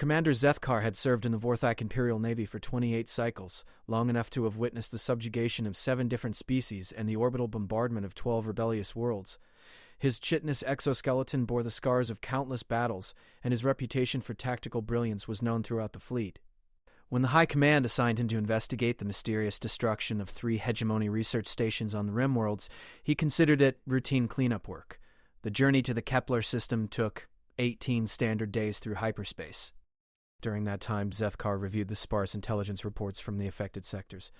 Commander Zethkar had served in the Vorthak Imperial Navy for 28 cycles, long enough to have witnessed the subjugation of 7 different species and the orbital bombardment of 12 rebellious worlds. His chitinous exoskeleton bore the scars of countless battles, and his reputation for tactical brilliance was known throughout the fleet. When the High Command assigned him to investigate the mysterious destruction of 3 hegemony research stations on the rim worlds, he considered it routine cleanup work. The journey to the Kepler system took 18 standard days through hyperspace. During that time, Zethkar reviewed the sparse intelligence reports from the affected sectors.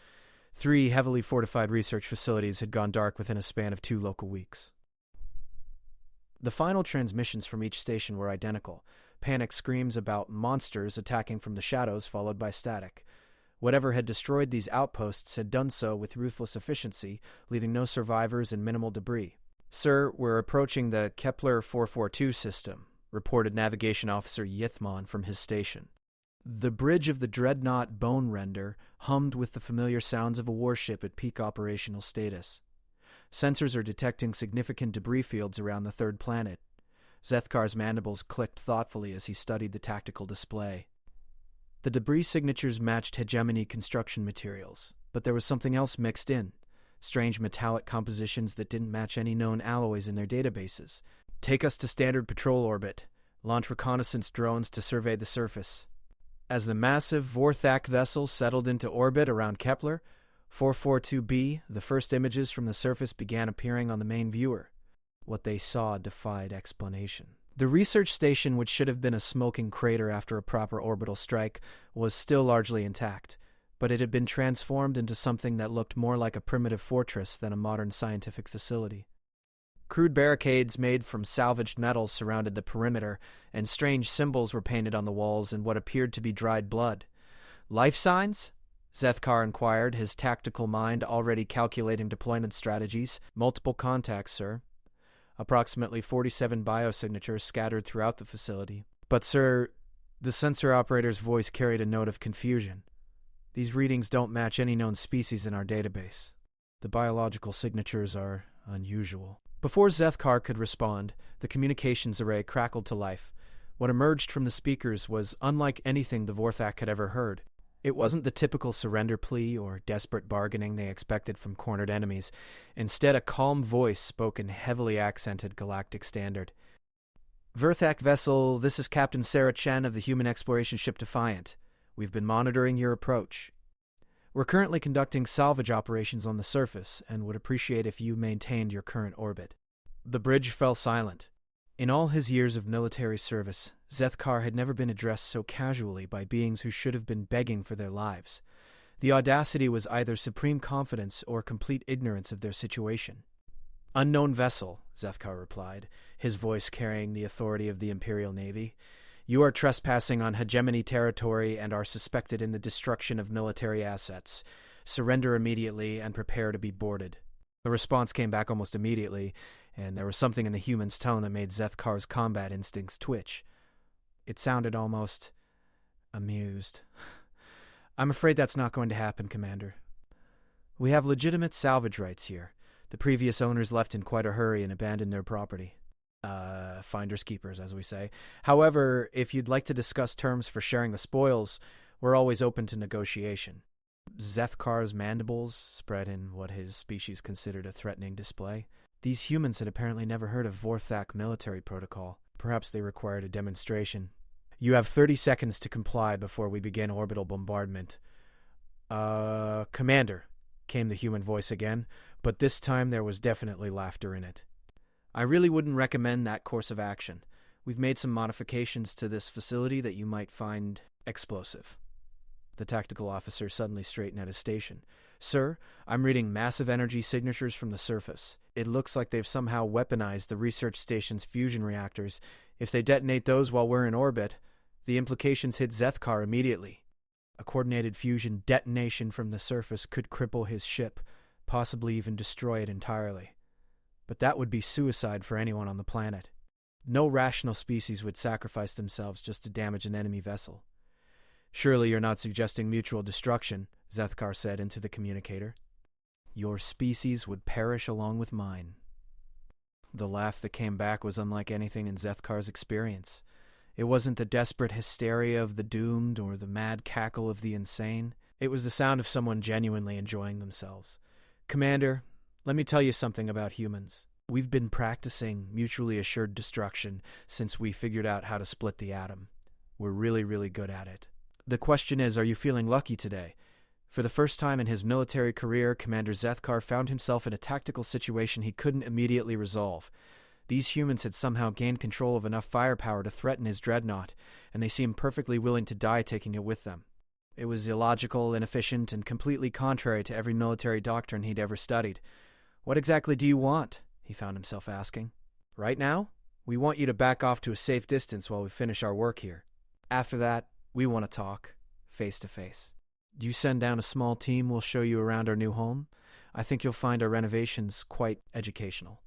3 heavily fortified research facilities had gone dark within a span of 2 local weeks. The final transmissions from each station were identical. Panic screams about monsters attacking from the shadows, followed by static. Whatever had destroyed these outposts had done so with ruthless efficiency, leaving no survivors and minimal debris. "Sir, we're approaching the Kepler 442 system," reported Navigation Officer Yithmon from his station. The bridge of the dreadnought Bone Render hummed with the familiar sounds of a warship at peak operational status. Sensors are detecting significant debris fields around the 3rd planet. Zethkar's mandibles clicked thoughtfully as he studied the tactical display. The debris signatures matched hegemony construction materials, but there was something else mixed in. Strange metallic compositions that didn't match any known alloys in their databases. "Take us to standard patrol orbit. Launch reconnaissance drones to survey the surface." As the massive Vorthak vessel settled into orbit around Kepler 442b, the first images from the surface began appearing on the main viewer. What they saw defied explanation. The research station, which should have been a smoking crater after a proper orbital strike, was still largely intact, but it had been transformed into something that looked more like a primitive fortress than a modern scientific facility. Crude barricades made from salvaged metals surrounded the perimeter, and strange symbols were painted on the walls in what appeared to be dried blood. "Life signs?" Zethkar inquired, his tactical mind already calculating deployment strategies. "Multiple contacts, sir. Approximately 47 biosignatures scattered throughout the facility." "But, sir," the sensor operator's voice carried a note of confusion. "These readings don't match any known species in our database. The biological signatures are unusual." Before Zethkar could respond, the communications array crackled to life. What emerged from the speakers was unlike anything the Vorthak had ever heard. It wasn't the typical surrender plea or desperate bargaining they expected from cornered enemies. Instead, a calm voice spoke in heavily accented galactic standard. "Vorthak vessel, this is Captain Sarah Chen of the human exploration ship Defiant. We've been monitoring your approach. We're currently conducting salvage operations on the surface and would appreciate if you maintained your current orbit." The bridge fell silent. In all his years of military service, Zethkar had never been addressed so casually by beings who should have been begging for their lives. The audacity was either supreme confidence or complete ignorance of their situation. "Unknown vessel," Zethkar replied, his voice carrying the authority of the Imperial Navy. "You are trespassing on hegemony territory and are suspected in the destruction of military assets. Surrender immediately and prepare to be boarded." The response came back almost immediately, and there was something in the human's tone that made Zethkar's combat instincts twitch. It sounded almost amused. "I'm afraid that's not going to happen, Commander. We have legitimate salvage rights here. The previous owners left in quite a hurry and abandoned their property. Finders keepers, as we say. However, if you'd like to discuss terms for sharing the spoils, we're always open to negotiation." Zethkar's mandibles spread in what his species considered a threatening display. These humans had apparently never heard of Vorthak military protocol. Perhaps they required a demonstration. "You have 30 seconds to comply before we begin orbital bombardment." Commander," came the human voice again, but this time there was definitely laughter in it. "I really wouldn't recommend that course of action. We've made some modifications to this facility that you might find explosive." The tactical officer suddenly straightened at his station. "Sir, I'm reading massive energy signatures from the surface. It looks like they've somehow weaponized the research station's fusion reactors. If they detonate those while we're in orbit, the implications hit Zethkar immediately. A coordinated fusion detonation from the surface could cripple his ship, possibly even destroy it entirely. But that would be suicide for anyone on the planet. No rational species would sacrifice themselves just to damage an enemy vessel." "Surely you're not suggesting mutual destruction," Zethkar said into the communicator. "Your species would perish along with mine." The laugh that came back was unlike anything in Zethkar's experience. It wasn't the desperate hysteria of the doomed or the mad cackle of the insane. It was the sound of someone genuinely enjoying themselves. "Commander, let me tell you something about humans. We've been practicing mutually assured destruction since we figured out how to split the atom. We're really, really good at it. The question is, are you feeling lucky today?" For the first time in his military career, Commander Zethkar found himself in a tactical situation he couldn't immediately resolve. These humans had somehow gained control of enough firepower to threaten his dreadnought, and they seemed perfectly willing to die taking it with them. It was illogical, inefficient, and completely contrary to every military doctrine he'd ever studied. "What exactly do you want?" he found himself asking. "Right now? We want you to back off to a safe distance while we finish our work here. After that, we want to talk, face to face. You send down a small team, we'll show you around our new home. I think you'll find our renovations quite educational."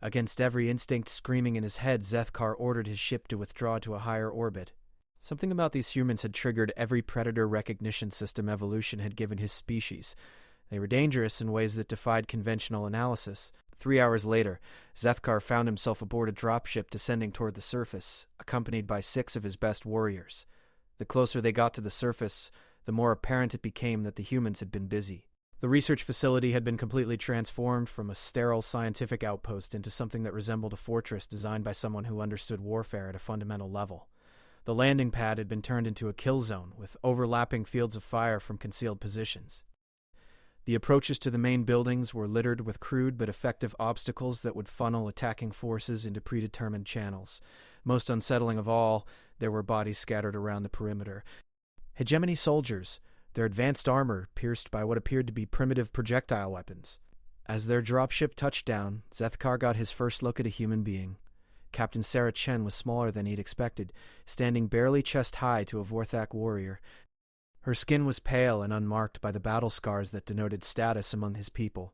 Against every instinct screaming in his head, Zethkar ordered his ship to withdraw to a higher orbit. Something about these humans had triggered every predator recognition system evolution had given his species. They were dangerous in ways that defied conventional analysis. 3 hours later, Zethkar found himself aboard a dropship descending toward the surface, accompanied by 6 of his best warriors. The closer they got to the surface, the more apparent it became that the humans had been busy. The research facility had been completely transformed from a sterile scientific outpost into something that resembled a fortress designed by someone who understood warfare at a fundamental level. The landing pad had been turned into a kill zone, with overlapping fields of fire from concealed positions. The approaches to the main buildings were littered with crude but effective obstacles that would funnel attacking forces into predetermined channels. Most unsettling of all, there were bodies scattered around the perimeter. Hegemony soldiers, their advanced armor pierced by what appeared to be primitive projectile weapons. As their dropship touched down, Zethkar got his first look at a human being. Captain Sarah Chen was smaller than he'd expected, standing barely chest-high to a Vorthak warrior. Her skin was pale and unmarked by the battle scars that denoted status among his people.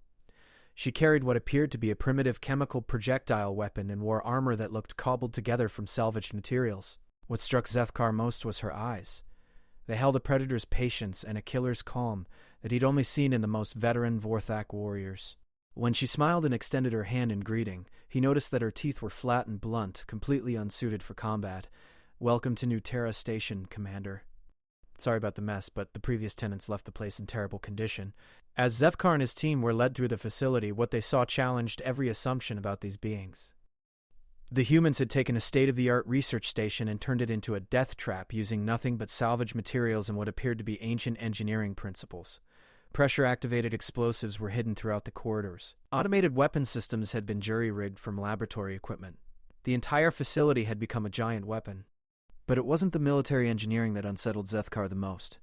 She carried what appeared to be a primitive chemical projectile weapon and wore armor that looked cobbled together from salvaged materials. What struck Zethkar most was her eyes. They held a predator's patience and a killer's calm that he'd only seen in the most veteran Vorthak warriors. When she smiled and extended her hand in greeting, he noticed that her teeth were flat and blunt, completely unsuited for combat. "Welcome to New Terra Station, Commander." Sorry about the mess, but the previous tenants left the place in terrible condition. As Zethkar and his team were led through the facility, what they saw challenged every assumption about these beings. The humans had taken a state-of-the-art research station and turned it into a death trap using nothing but salvage materials and what appeared to be ancient engineering principles. Pressure-activated explosives were hidden throughout the corridors. Automated weapon systems had been jury-rigged from laboratory equipment. The entire facility had become a giant weapon. But it wasn't the military engineering that unsettled Zethkar the most.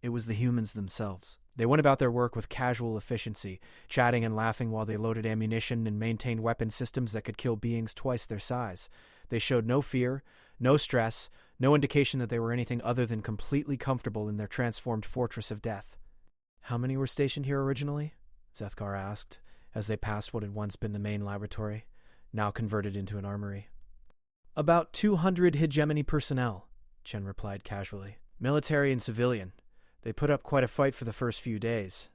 It was the humans themselves. They went about their work with casual efficiency, chatting and laughing while they loaded ammunition and maintained weapon systems that could kill beings twice their size. They showed no fear, no stress, no indication that they were anything other than completely comfortable in their transformed fortress of death. "How many were stationed here originally?" Zethkar asked, as they passed what had once been the main laboratory, now converted into an armory. "About 200 hegemony personnel," Chen replied casually. "Military and civilian. They put up quite a fight for the first few days.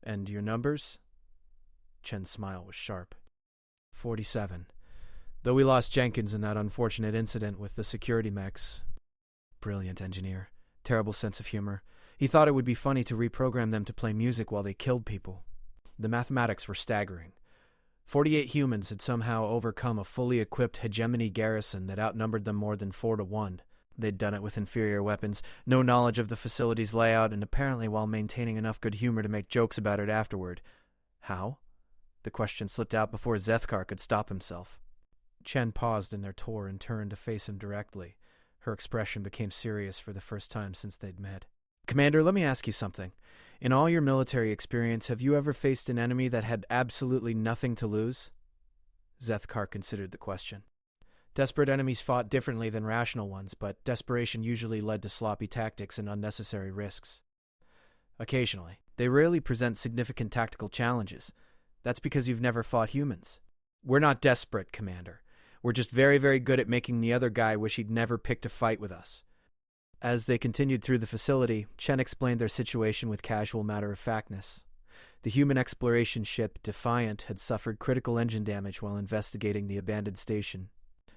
And your numbers?" Chen's smile was sharp. 47. Though we lost Jenkins in that unfortunate incident with the security mechs. Brilliant engineer. Terrible sense of humor. He thought it would be funny to reprogram them to play music while they killed people. The mathematics were staggering. 48 humans had somehow overcome a fully equipped hegemony garrison that outnumbered them more than 4-1. They'd done it with inferior weapons, no knowledge of the facility's layout, and apparently while maintaining enough good humor to make jokes about it afterward. How? The question slipped out before Zethkar could stop himself. Chen paused in their tour and turned to face him directly. Her expression became serious for the first time since they'd met. "Commander, let me ask you something. In all your military experience, have you ever faced an enemy that had absolutely nothing to lose?" Zethkar considered the question. Desperate enemies fought differently than rational ones, but desperation usually led to sloppy tactics and unnecessary risks. Occasionally. They rarely present significant tactical challenges. That's because you've never fought humans. "We're not desperate, Commander. We're just very, very good at making the other guy wish he'd never picked a fight with us." As they continued through the facility, Chen explained their situation with casual matter-of-factness. The human exploration ship Defiant had suffered critical engine damage while investigating the abandoned station.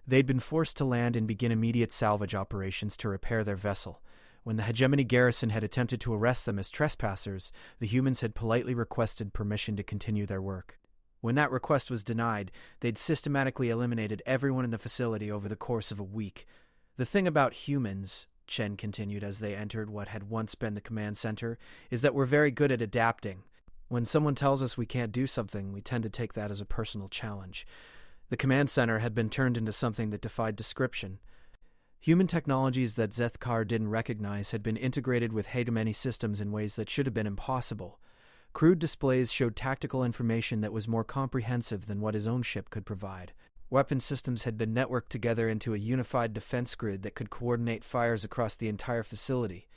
They'd been forced to land and begin immediate salvage operations to repair their vessel. When the hegemony garrison had attempted to arrest them as trespassers, the humans had politely requested permission to continue their work. When that request was denied, they'd systematically eliminated everyone in the facility over the course of a week. The thing about humans, Chen continued as they entered what had once been the command center, is that we're very good at adapting. When someone tells us we can't do something, we tend to take that as a personal challenge. The command center had been turned into something that defied description. Human technologies that Zethkar didn't recognize had been integrated with hegemony systems in ways that should have been impossible. Crude displays showed tactical information that was more comprehensive than what his own ship could provide. Weapon systems had been networked together into a unified defense grid that could coordinate fires across the entire facility.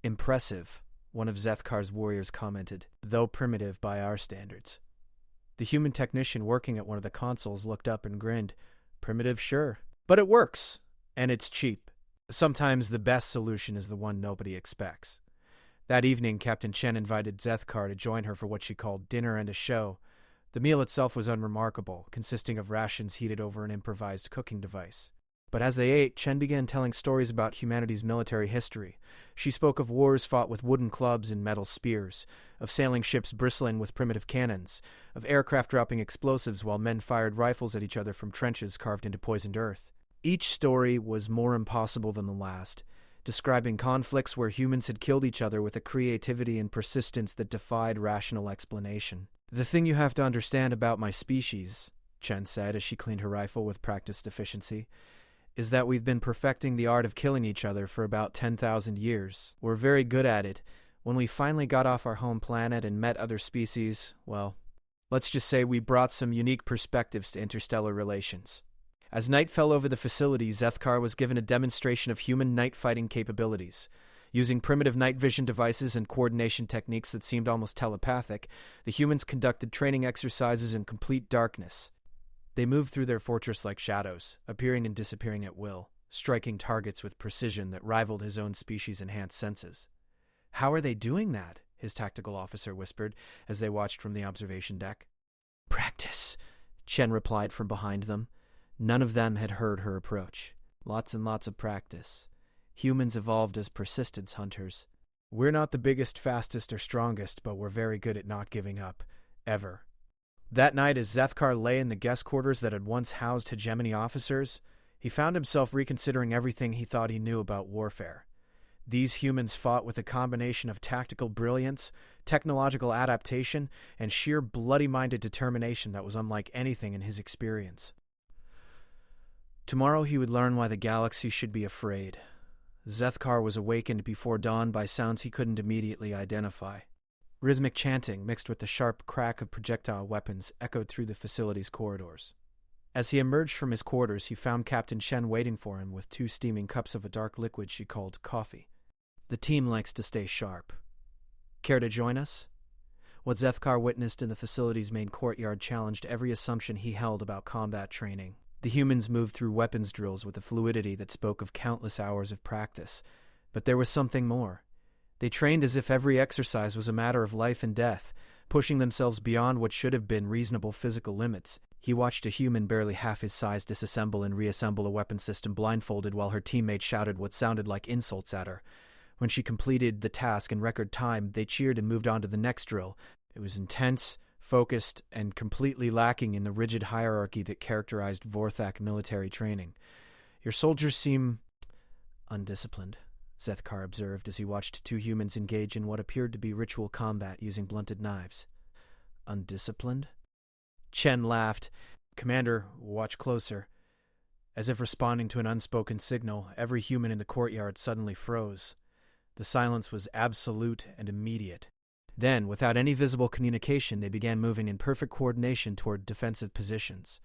Impressive, one of Zethkar's warriors commented, though primitive by our standards. The human technician working at one of the consoles looked up and grinned. Primitive, sure, but it works. And it's cheap. Sometimes the best solution is the one nobody expects. That evening, Captain Chen invited Zethkar to join her for what she called dinner and a show. The meal itself was unremarkable, consisting of rations heated over an improvised cooking device. But as they ate, Chen began telling stories about humanity's military history. She spoke of wars fought with wooden clubs and metal spears, of sailing ships bristling with primitive cannons, of aircraft dropping explosives while men fired rifles at each other from trenches carved into poisoned earth. Each story was more impossible than the last, describing conflicts where humans had killed each other with a creativity and persistence that defied rational explanation. The thing you have to understand about my species, Chen said as she cleaned her rifle with practiced efficiency, is that we've been perfecting the art of killing each other for about 10,000 years. We're very good at it. When we finally got off our home planet and met other species, well, let's just say we brought some unique perspectives to interstellar relations. As night fell over the facility, Zethkar was given a demonstration of human night-fighting capabilities. Using primitive night vision devices and coordination techniques that seemed almost telepathic, the humans conducted training exercises in complete darkness. They moved through their fortress like shadows, appearing and disappearing at will, striking targets with precision that rivaled his own species' enhanced senses. "How are they doing that?" his tactical officer whispered as they watched from the observation deck. "Practice," Chen replied from behind them. None of them had heard her approach. Lots and lots of practice. Humans evolved as persistence hunters. We're not the biggest, fastest, or strongest, but we're very good at not giving up. Ever. That night, as Zethkar lay in the guest quarters that had once housed hegemony officers, he found himself reconsidering everything he thought he knew about warfare. These humans fought with a combination of tactical brilliance, technological adaptation, and sheer bloody-minded determination that was unlike anything in his experience. Tomorrow he would learn why the galaxy should be afraid. Zethkar was awakened before dawn by sounds he couldn't immediately identify. Rhythmic chanting mixed with the sharp crack of projectile weapons echoed through the facility's corridors. As he emerged from his quarters, he found Captain Chen waiting for him with 2 steaming cups of a dark liquid she called coffee. "The team likes to stay sharp. Care to join us?" What Zethkar witnessed in the facility's main courtyard challenged every assumption he held about combat training. The humans moved through weapons drills with a fluidity that spoke of countless hours of practice. But there was something more. They trained as if every exercise was a matter of life and death, pushing themselves beyond what should have been reasonable physical limits. He watched a human barely half his size disassemble and reassemble a weapon system blindfolded while her teammates shouted what sounded like insults at her. When she completed the task in record time, they cheered and moved on to the next drill. It was intense, focused, and completely lacking in the rigid hierarchy that characterized Vorthak military training. "Your soldiers seem undisciplined," Zethkar observed as he watched 2 humans engage in what appeared to be ritual combat using blunted knives. "Undisciplined?" Chen laughed. "Commander, watch closer." As if responding to an unspoken signal, every human in the courtyard suddenly froze. The silence was absolute and immediate. Then, without any visible communication, they began moving in perfect coordination toward defensive positions.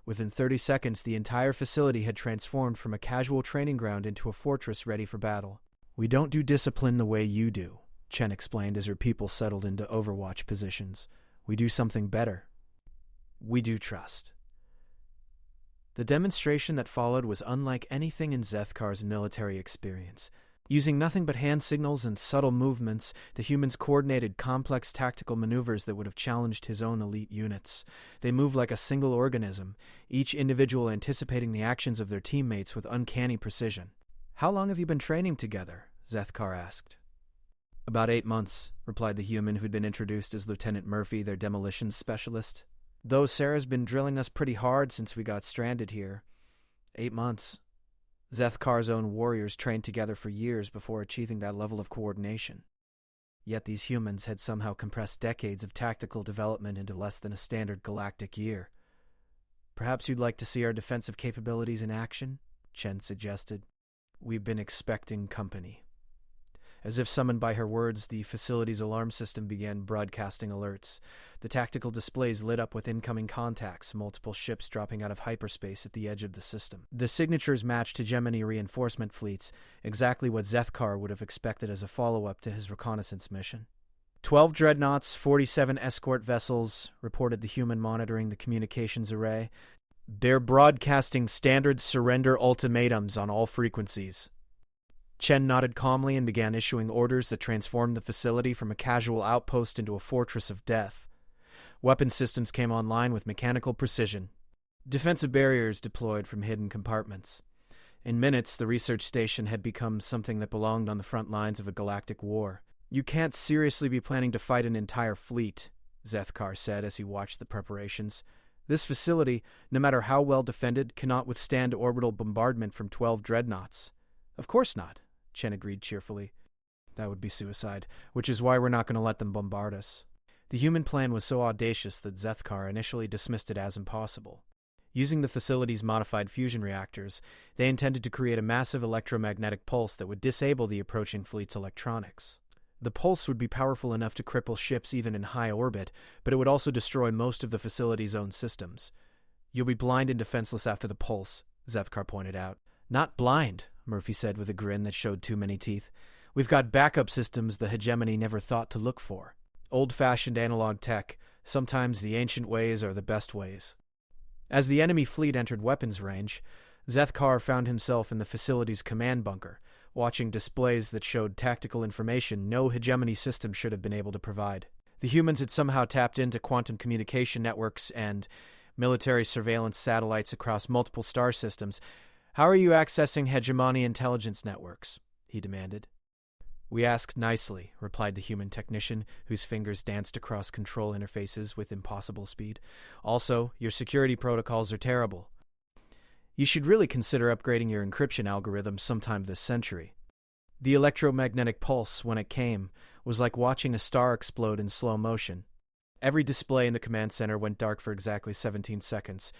Within 30 seconds, the entire facility had transformed from a casual training ground into a fortress ready for battle. "We don't do discipline the way you do," Chen explained as her people settled into overwatch positions. "We do something better. We do trust." The demonstration that followed was unlike anything in Zethkar's military experience. Using nothing but hand signals and subtle movements, the humans coordinated complex tactical maneuvers that would have challenged his own elite units. They moved like a single organism, each individual anticipating the actions of their teammates with uncanny precision. "How long have you been training together?" Zethkar asked. "About 8 months," replied the human who'd been introduced as Lieutenant Murphy, their demolitions specialist. "Though Sarah's been drilling us pretty hard since we got stranded here. 8 months. Zethkar's own warriors trained together for years before achieving that level of coordination. Yet these humans had somehow compressed decades of tactical development into less than a standard galactic year. Perhaps you'd like to see our defensive capabilities in action?" Chen suggested. "We've been expecting company." As if summoned by her words, the facility's alarm system began broadcasting alerts. The tactical displays lit up with incoming contacts, multiple ships dropping out of hyperspace at the edge of the system. The signatures matched hegemony reinforcement fleets, exactly what Zethkar would have expected as a follow-up to his reconnaissance mission. 12 dreadnoughts, 47 escort vessels, reported the human monitoring the communications array. "They're broadcasting standard surrender ultimatums on all frequencies." Chen nodded calmly and began issuing orders that transformed the facility from a casual outpost into a fortress of death. Weapon systems came online with mechanical precision. Defensive barriers deployed from hidden compartments. In minutes, the research station had become something that belonged on the front lines of a galactic war. "You can't seriously be planning to fight an entire fleet," Zethkar said as he watched the preparations. "This facility, no matter how well defended, cannot withstand orbital bombardment from 12 dreadnoughts." "Of course not," Chen agreed cheerfully. "That would be suicide, which is why we're not going to let them bombard us." The human plan was so audacious that Zethkar initially dismissed it as impossible. Using the facility's modified fusion reactors, they intended to create a massive electromagnetic pulse that would disable the approaching fleet's electronics. The pulse would be powerful enough to cripple ships even in high orbit, but it would also destroy most of the facility's own systems. "You'll be blind and defenseless after the pulse," Zethkar pointed out. "Not blind," Murphy said with a grin that showed too many teeth. "We've got backup systems the hegemony never thought to look for. Old-fashioned analog tech. Sometimes the ancient ways are the best ways." As the enemy fleet entered weapons range, Zethkar found himself in the facility's command bunker, watching displays that showed tactical information no hegemony system should have been able to provide. The humans had somehow tapped into quantum communication networks and military surveillance satellites across multiple star systems. "How are you accessing hegemony intelligence networks?" he demanded. "We asked nicely," replied the human technician, whose fingers danced across control interfaces with impossible speed. "Also, your security protocols are terrible. You should really consider upgrading your encryption algorithms sometime this century." The electromagnetic pulse, when it came, was like watching a star explode in slow motion. Every display in the command center went dark for exactly 17 seconds.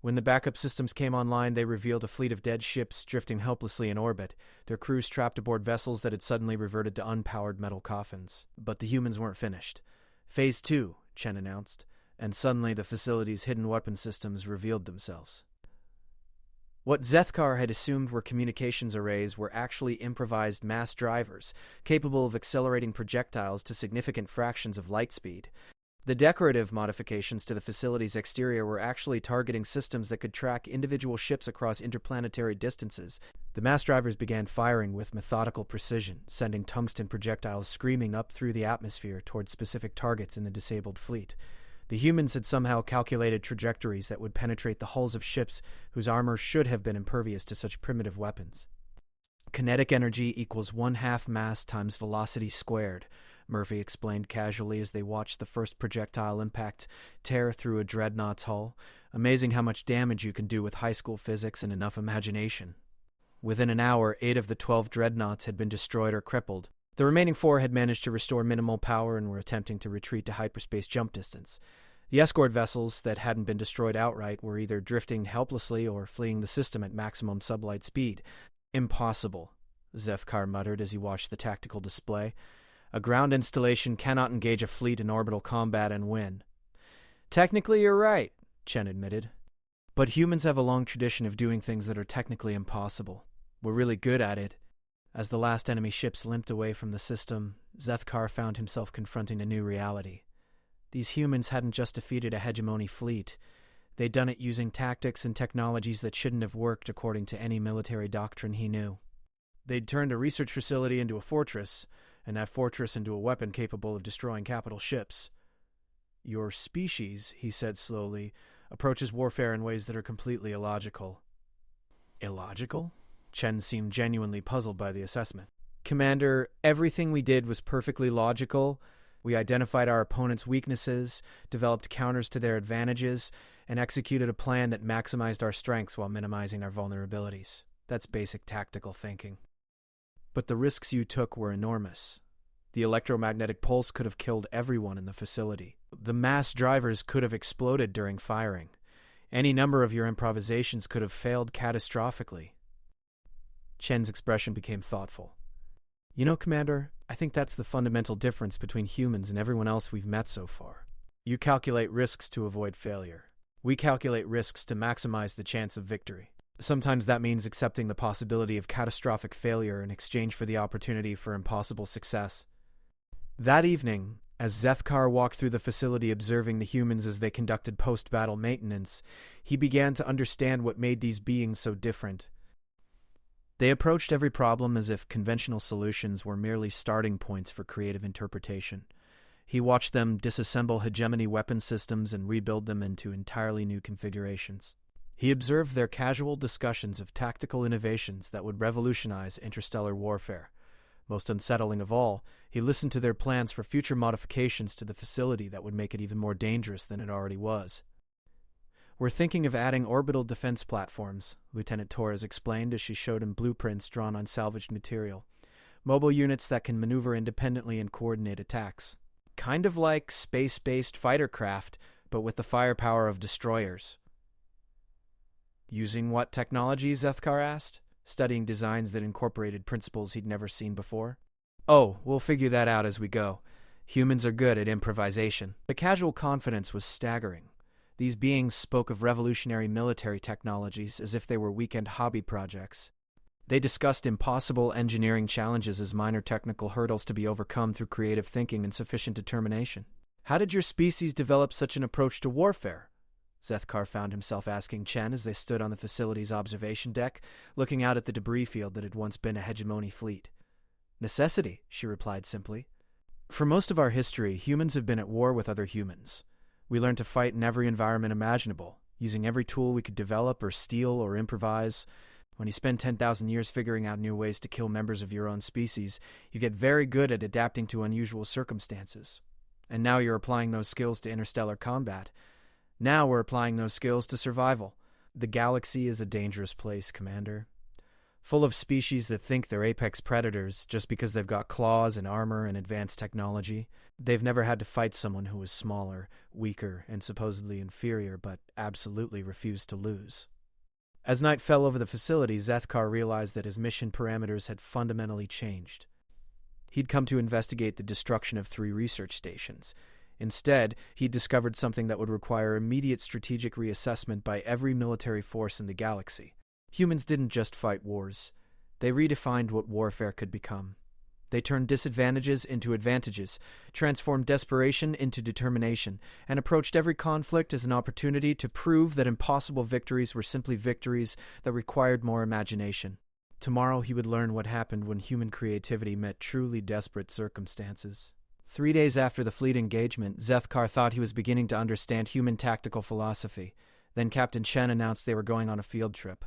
When the backup systems came online, they revealed a fleet of dead ships drifting helplessly in orbit, their crews trapped aboard vessels that had suddenly reverted to unpowered metal coffins. But the humans weren't finished. "Phase 2, Chen announced, and suddenly the facility's hidden weapon systems revealed themselves. What Zethkar had assumed were communications arrays were actually improvised mass drivers, capable of accelerating projectiles to significant fractions of light speed. The decorative modifications to the facility's exterior were actually targeting systems that could track individual ships across interplanetary distances. The mass drivers began firing with methodical precision, sending tungsten projectiles screaming up through the atmosphere toward specific targets in the disabled fleet. The humans had somehow calculated trajectories that would penetrate the hulls of ships whose armor should have been impervious to such primitive weapons. "Kinetic energy equals 1/2 mass times velocity squared," Murphy explained casually as they watched the first projectile impact tear through a dreadnought's hull. "Amazing how much damage you can do with high school physics and enough imagination." Within an hour, 8 of the 12 dreadnoughts had been destroyed or crippled. The remaining 4 had managed to restore minimal power and were attempting to retreat to hyperspace jump distance. The escort vessels that hadn't been destroyed outright were either drifting helplessly or fleeing the system at maximum sublight speed. "Impossible," Zethkar muttered as he watched the tactical display. "A ground installation cannot engage a fleet in orbital combat and win." "Technically, you're right," Chen admitted. "But humans have a long tradition of doing things that are technically impossible. We're really good at it." As the last enemy ships limped away from the system, Zethkar found himself confronting a new reality. These humans hadn't just defeated a hegemony fleet. They'd done it using tactics and technologies that shouldn't have worked according to any military doctrine he knew. They'd turned a research facility into a fortress, and that fortress into a weapon capable of destroying capital ships. Your species, he said slowly, approaches warfare in ways that are completely illogical. Illogical? Chen seemed genuinely puzzled by the assessment. Commander, everything we did was perfectly logical. We identified our opponent's weaknesses, developed counters to their advantages, and executed a plan that maximized our strengths while minimizing our vulnerabilities. That's basic tactical thinking. But the risks you took were enormous. The electromagnetic pulse could have killed everyone in the facility. The mass drivers could have exploded during firing. Any number of your improvisations could have failed catastrophically. Chen's expression became thoughtful. You know, Commander, I think that's the fundamental difference between humans and everyone else we've met so far. You calculate risks to avoid failure. We calculate risks to maximize the chance of victory. Sometimes that means accepting the possibility of catastrophic failure in exchange for the opportunity for impossible success. That evening, as Zethkar walked through the facility observing the humans as they conducted post-battle maintenance, he began to understand what made these beings so different. They approached every problem as if conventional solutions were merely starting points for creative interpretation. He watched them disassemble hegemony weapon systems and rebuild them into entirely new configurations. He observed their casual discussions of tactical innovations that would revolutionize interstellar warfare. Most unsettling of all, he listened to their plans for future modifications to the facility that would make it even more dangerous than it already was. We're thinking of adding orbital defense platforms, Lieutenant Torres explained as she showed him blueprints drawn on salvaged material. Mobile units that can maneuver independently and coordinate attacks. Kind of like space-based fighter craft, but with the firepower of destroyers. Using what technology, Zethkar asked, studying designs that incorporated principles he'd never seen before. Oh, we'll figure that out as we go. Humans are good at improvisation. The casual confidence was staggering. These beings spoke of revolutionary military technologies as if they were weekend hobby projects. They discussed impossible engineering challenges as minor technical hurdles to be overcome through creative thinking and sufficient determination. How did your species develop such an approach to warfare? Zethkar found himself asking Chen as they stood on the facility's observation deck, looking out at the debris field that had once been a hegemony fleet. Necessity, she replied simply. For most of our history, humans have been at war with other humans. We learned to fight in every environment imaginable, using every tool we could develop or steal or improvise. When you spend 10,000 years figuring out new ways to kill members of your own species, you get very good at adapting to unusual circumstances. And now you're applying those skills to interstellar combat. Now we're applying those skills to survival. The galaxy is a dangerous place, Commander. Full of species that think they're apex predators just because they've got claws and armor and advanced technology. They've never had to fight someone who was smaller, weaker, and supposedly inferior, but absolutely refused to lose. As night fell over the facility, Zethkar realized that his mission parameters had fundamentally changed. He'd come to investigate the destruction of 3 research stations. Instead, he'd discovered something that would require immediate strategic reassessment by every military force in the galaxy. Humans didn't just fight wars. They redefined what warfare could become. They turned disadvantages into advantages, transformed desperation into determination, and approached every conflict as an opportunity to prove that impossible victories were simply victories that required more imagination. Tomorrow he would learn what happened when human creativity met truly desperate circumstances. 3 days after the fleet engagement, Zethkar thought he was beginning to understand human tactical philosophy. Then Captain Chen announced they were going on a field trip.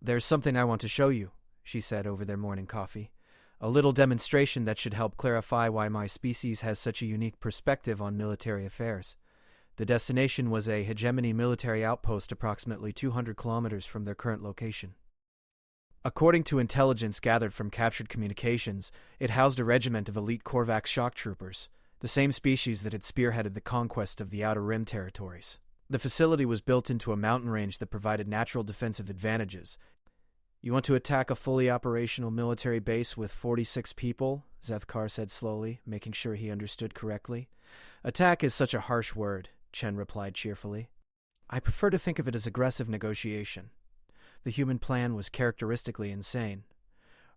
"There's something I want to show you," she said over their morning coffee. "A little demonstration that should help clarify why my species has such a unique perspective on military affairs." The destination was a hegemony military outpost approximately 200 kilometers from their current location. According to intelligence gathered from captured communications, it housed a regiment of elite Korvax shock troopers, the same species that had spearheaded the conquest of the Outer Rim territories. The facility was built into a mountain range that provided natural defensive advantages. "You want to attack a fully operational military base with 46 people?" Zethkar said slowly, making sure he understood correctly. "Attack is such a harsh word," Chen replied cheerfully. "I prefer to think of it as aggressive negotiation." The human plan was characteristically insane.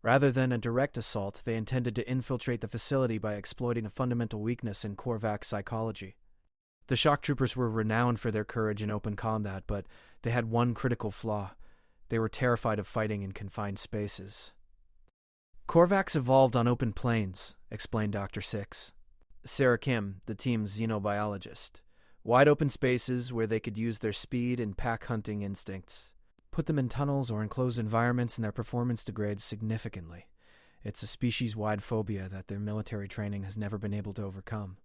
Rather than a direct assault, they intended to infiltrate the facility by exploiting a fundamental weakness in Korvax psychology. The shock troopers were renowned for their courage in open combat, but they had one critical flaw. They were terrified of fighting in confined spaces. Korvax evolved on open plains, explained Dr. Six. Sarah Kim, the team's xenobiologist. Wide open spaces where they could use their speed and pack hunting instincts. Put them in tunnels or enclosed environments and their performance degrades significantly. It's a species-wide phobia that their military training has never been able to overcome.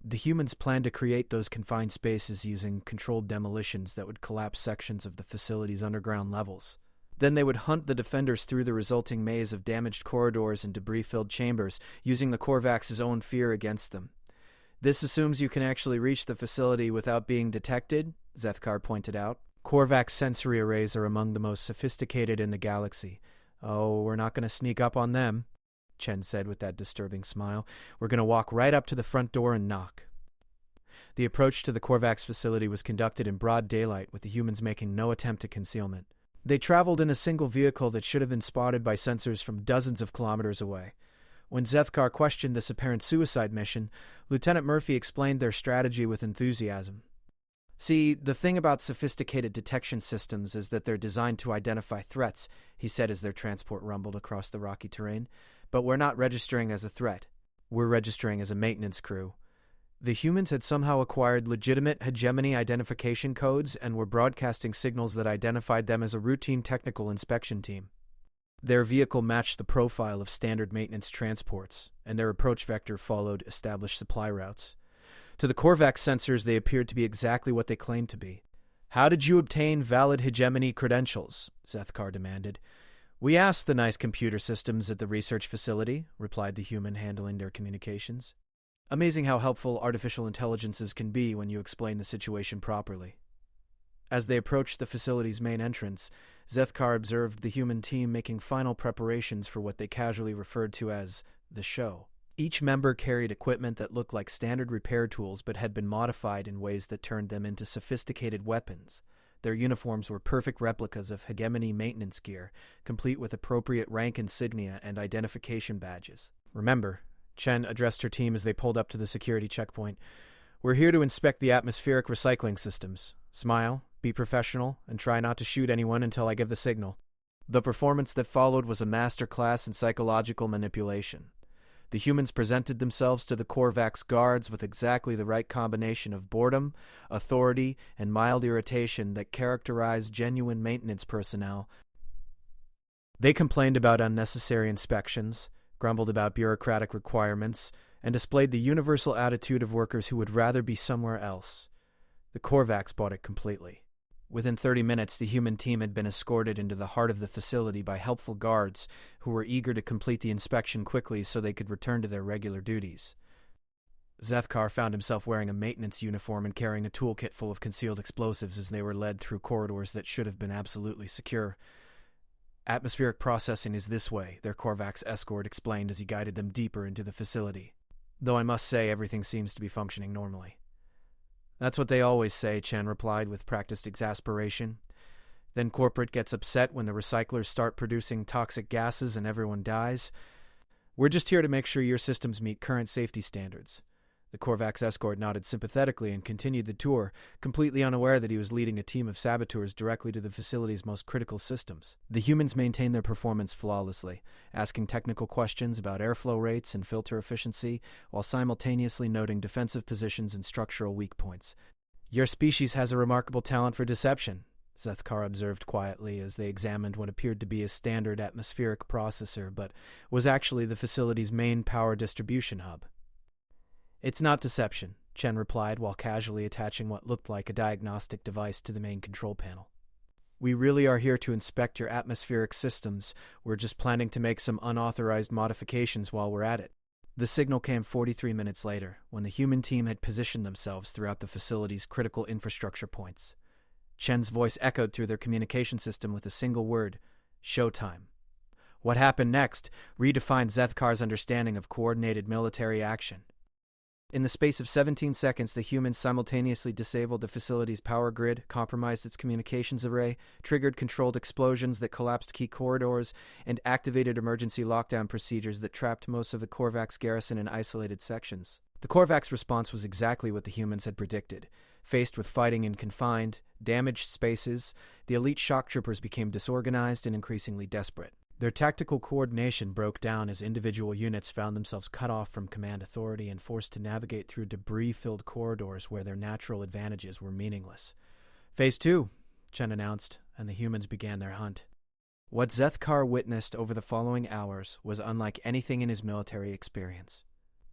The humans planned to create those confined spaces using controlled demolitions that would collapse sections of the facility's underground levels. Then they would hunt the defenders through the resulting maze of damaged corridors and debris-filled chambers, using the Korvax's own fear against them. This assumes you can actually reach the facility without being detected, Zethkar pointed out. Korvax sensory arrays are among the most sophisticated in the galaxy. Oh, we're not going to sneak up on them, Chen said with that disturbing smile. We're going to walk right up to the front door and knock. The approach to the Korvax facility was conducted in broad daylight, with the humans making no attempt at concealment. They traveled in a single vehicle that should have been spotted by sensors from dozens of kilometers away. When Zethkar questioned this apparent suicide mission, Lieutenant Murphy explained their strategy with enthusiasm. See, the thing about sophisticated detection systems is that they're designed to identify threats, he said as their transport rumbled across the rocky terrain. But we're not registering as a threat. We're registering as a maintenance crew. The humans had somehow acquired legitimate hegemony identification codes and were broadcasting signals that identified them as a routine technical inspection team. Their vehicle matched the profile of standard maintenance transports, and their approach vector followed established supply routes. To the Korvax sensors, they appeared to be exactly what they claimed to be. How did you obtain valid hegemony credentials? Zethkar demanded. We asked the nice computer systems at the research facility, replied the human handling their communications. Amazing how helpful artificial intelligences can be when you explain the situation properly. As they approached the facility's main entrance, Zethkar observed the human team making final preparations for what they casually referred to as the show. Each member carried equipment that looked like standard repair tools but had been modified in ways that turned them into sophisticated weapons. Their uniforms were perfect replicas of hegemony maintenance gear, complete with appropriate rank insignia and identification badges. Remember, Chen addressed her team as they pulled up to the security checkpoint, we're here to inspect the atmospheric recycling systems. Smile, be professional, and try not to shoot anyone until I give the signal. The performance that followed was a masterclass in psychological manipulation. The humans presented themselves to the Korvax guards with exactly the right combination of boredom, authority, and mild irritation that characterized genuine maintenance personnel. They complained about unnecessary inspections, grumbled about bureaucratic requirements, and displayed the universal attitude of workers who would rather be somewhere else. The Korvax bought it completely. Within 30 minutes, the human team had been escorted into the heart of the facility by helpful guards who were eager to complete the inspection quickly so they could return to their regular duties. Zethkar found himself wearing a maintenance uniform and carrying a toolkit full of concealed explosives as they were led through corridors that should have been absolutely secure. Atmospheric processing is this way, their Korvax escort explained as he guided them deeper into the facility. Though I must say everything seems to be functioning normally. That's what they always say, Chen replied with practiced exasperation. Then corporate gets upset when the recyclers start producing toxic gases and everyone dies. We're just here to make sure your systems meet current safety standards. The Korvax escort nodded sympathetically and continued the tour, completely unaware that he was leading a team of saboteurs directly to the facility's most critical systems. The humans maintained their performance flawlessly, asking technical questions about airflow rates and filter efficiency, while simultaneously noting defensive positions and structural weak points. Your species has a remarkable talent for deception, Zethkar observed quietly as they examined what appeared to be a standard atmospheric processor, but was actually the facility's main power distribution hub. It's not deception, Chen replied while casually attaching what looked like a diagnostic device to the main control panel. We really are here to inspect your atmospheric systems. We're just planning to make some unauthorized modifications while we're at it. The signal came 43 minutes later, when the human team had positioned themselves throughout the facility's critical infrastructure points. Chen's voice echoed through their communication system with a single word, showtime. What happened next redefined Zethkar's understanding of coordinated military action. In the space of 17 seconds, the humans simultaneously disabled the facility's power grid, compromised its communications array, triggered controlled explosions that collapsed key corridors, and activated emergency lockdown procedures that trapped most of the Korvax garrison in isolated sections. The Korvax response was exactly what the humans had predicted. Faced with fighting in confined, damaged spaces, the elite shock troopers became disorganized and increasingly desperate. Their tactical coordination broke down as individual units found themselves cut off from command authority and forced to navigate through debris-filled corridors where their natural advantages were meaningless. Phase 2, Chen announced, and the humans began their hunt. What Zethkar witnessed over the following hours was unlike anything in his military experience.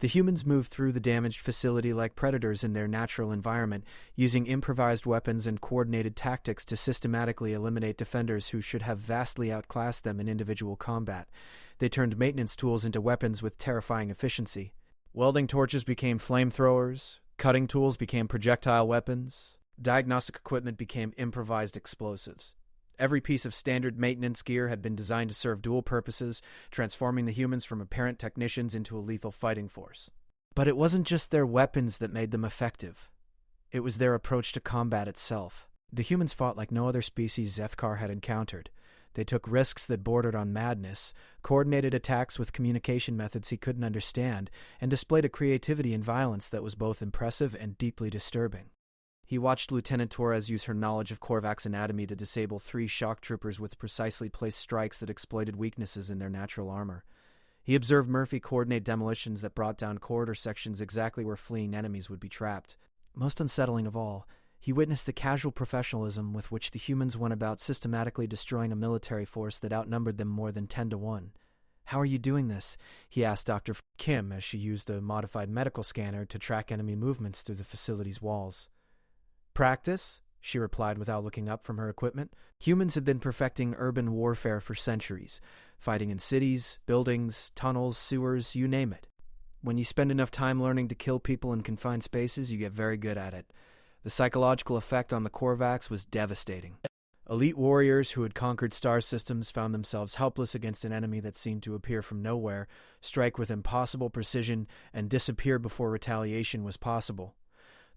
The humans moved through the damaged facility like predators in their natural environment, using improvised weapons and coordinated tactics to systematically eliminate defenders who should have vastly outclassed them in individual combat. They turned maintenance tools into weapons with terrifying efficiency. Welding torches became flamethrowers, cutting tools became projectile weapons, diagnostic equipment became improvised explosives. Every piece of standard maintenance gear had been designed to serve dual purposes, transforming the humans from apparent technicians into a lethal fighting force. But it wasn't just their weapons that made them effective. It was their approach to combat itself. The humans fought like no other species Zethkar had encountered. They took risks that bordered on madness, coordinated attacks with communication methods he couldn't understand, and displayed a creativity and violence that was both impressive and deeply disturbing. He watched Lieutenant Torres use her knowledge of Korvac's anatomy to disable 3 shock troopers with precisely placed strikes that exploited weaknesses in their natural armor. He observed Murphy coordinate demolitions that brought down corridor sections exactly where fleeing enemies would be trapped. Most unsettling of all, he witnessed the casual professionalism with which the humans went about systematically destroying a military force that outnumbered them more than 10 to 1. "How are you doing this?" he asked Dr. Kim as she used a modified medical scanner to track enemy movements through the facility's walls. "Practice," she replied without looking up from her equipment. Humans had been perfecting urban warfare for centuries, fighting in cities, buildings, tunnels, sewers, you name it. When you spend enough time learning to kill people in confined spaces, you get very good at it. The psychological effect on the Korvacs was devastating. Elite warriors who had conquered star systems found themselves helpless against an enemy that seemed to appear from nowhere, strike with impossible precision, and disappear before retaliation was possible.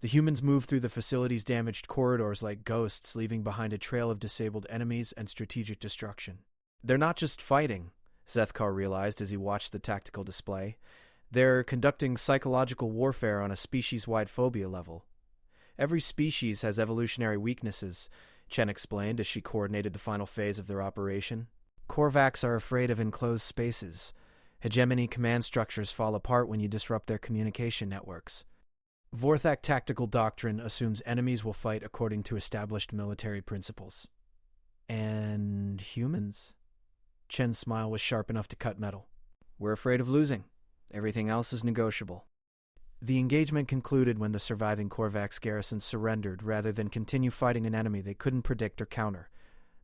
The humans moved through the facility's damaged corridors like ghosts, leaving behind a trail of disabled enemies and strategic destruction. They're not just fighting, Zethkar realized as he watched the tactical display. They're conducting psychological warfare on a species-wide phobia level. Every species has evolutionary weaknesses, Chen explained as she coordinated the final phase of their operation. Korvacs are afraid of enclosed spaces. Hegemony command structures fall apart when you disrupt their communication networks. Vorthak tactical doctrine assumes enemies will fight according to established military principles. And humans? Chen's smile was sharp enough to cut metal. We're afraid of losing. Everything else is negotiable. The engagement concluded when the surviving Korvax garrison surrendered rather than continue fighting an enemy they couldn't predict or counter.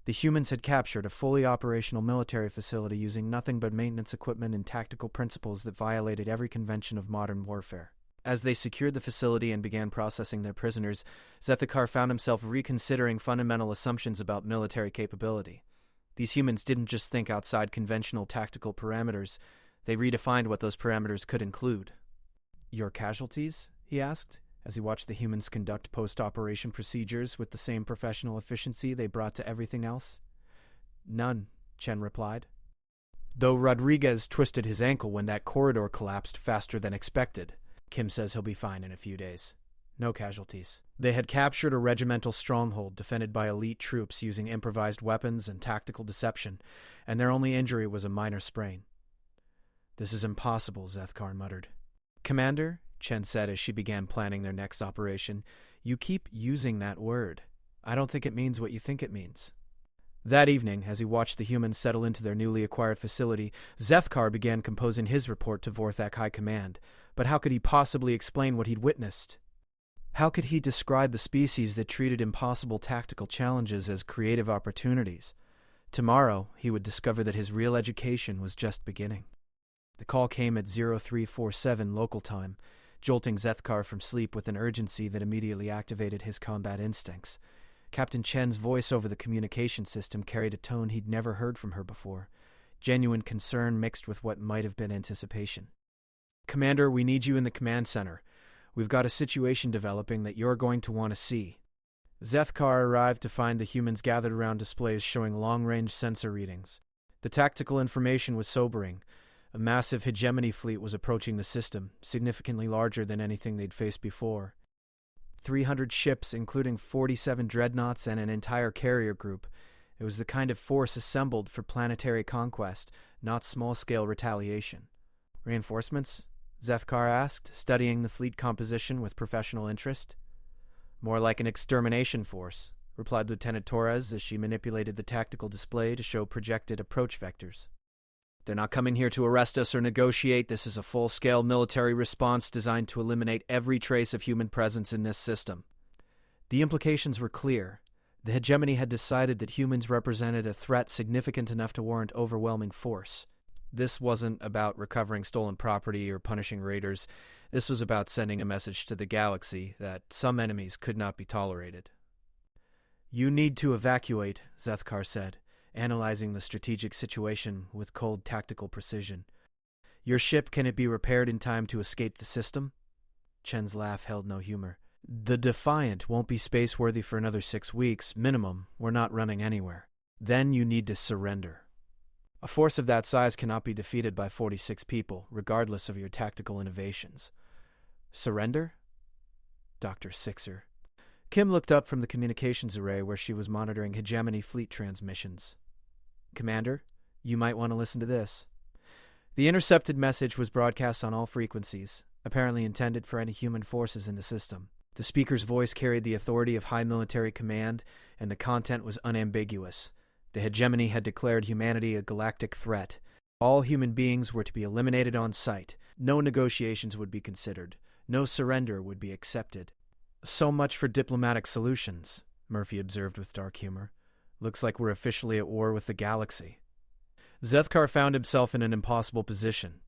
The humans had captured a fully operational military facility using nothing but maintenance equipment and tactical principles that violated every convention of modern warfare. As they secured the facility and began processing their prisoners, Zethkar found himself reconsidering fundamental assumptions about military capability. These humans didn't just think outside conventional tactical parameters, they redefined what those parameters could include. "Your casualties?" he asked, as he watched the humans conduct post-operation procedures with the same professional efficiency they brought to everything else. "None," Chen replied. "Though Rodriguez twisted his ankle when that corridor collapsed faster than expected. Kim says he'll be fine in a few days. No casualties." They had captured a regimental stronghold defended by elite troops using improvised weapons and tactical deception, and their only injury was a minor sprain. "This is impossible," Zethkar muttered. "Commander," Chen said as she began planning their next operation, "you keep using that word. I don't think it means what you think it means." That evening, as he watched the humans settle into their newly acquired facility, Zethkar began composing his report to Vorthak High Command. But how could he possibly explain what he'd witnessed? How could he describe the species that treated impossible tactical challenges as creative opportunities? Tomorrow, he would discover that his real education was just beginning. The call came at 0347 local time, jolting Zethkar from sleep with an urgency that immediately activated his combat instincts. Captain Chen's voice over the communication system carried a tone he'd never heard from her before, genuine concern mixed with what might have been anticipation. "Commander, we need you in the command center. We've got a situation developing that you're going to want to see." Zethkar arrived to find the humans gathered around displays showing long-range sensor readings. The tactical information was sobering. A massive hegemony fleet was approaching the system, significantly larger than anything they'd faced before. 300 ships, including 47 dreadnoughts and an entire carrier group. It was the kind of force assembled for planetary conquest, not small-scale retaliation. Reinforcements? Zethkar asked, studying the fleet composition with professional interest. More like an extermination force, replied Lieutenant Torres as she manipulated the tactical display to show projected approach vectors. They're not coming here to arrest us or negotiate. This is a full-scale military response designed to eliminate every trace of human presence in this system. The implications were clear. The hegemony had decided that humans represented a threat significant enough to warrant overwhelming force. This wasn't about recovering stolen property or punishing raiders. This was about sending a message to the galaxy that some enemies could not be tolerated. You need to evacuate, Zethkar said, analyzing the strategic situation with cold tactical precision. Your ship, can it be repaired in time to escape the system? Chen's laugh held no humor. The Defiant won't be space-worthy for another 6 weeks, minimum. We're not running anywhere. Then you need to surrender. A force of that size cannot be defeated by 46 people, regardless of your tactical innovations. Surrender? Dr. Sixer. Kim looked up from the communications array where she was monitoring hegemony fleet transmissions. Commander, you might want to listen to this. The intercepted message was broadcast on all frequencies, apparently intended for any human forces in the system. The speaker's voice carried the authority of high military command, and the content was unambiguous. The hegemony had declared humanity a galactic threat. All human beings were to be eliminated on sight. No negotiations would be considered. No surrender would be accepted. So much for diplomatic solutions, Murphy observed with dark humor. Looks like we're officially at war with the galaxy. Zethkar found himself in an impossible position.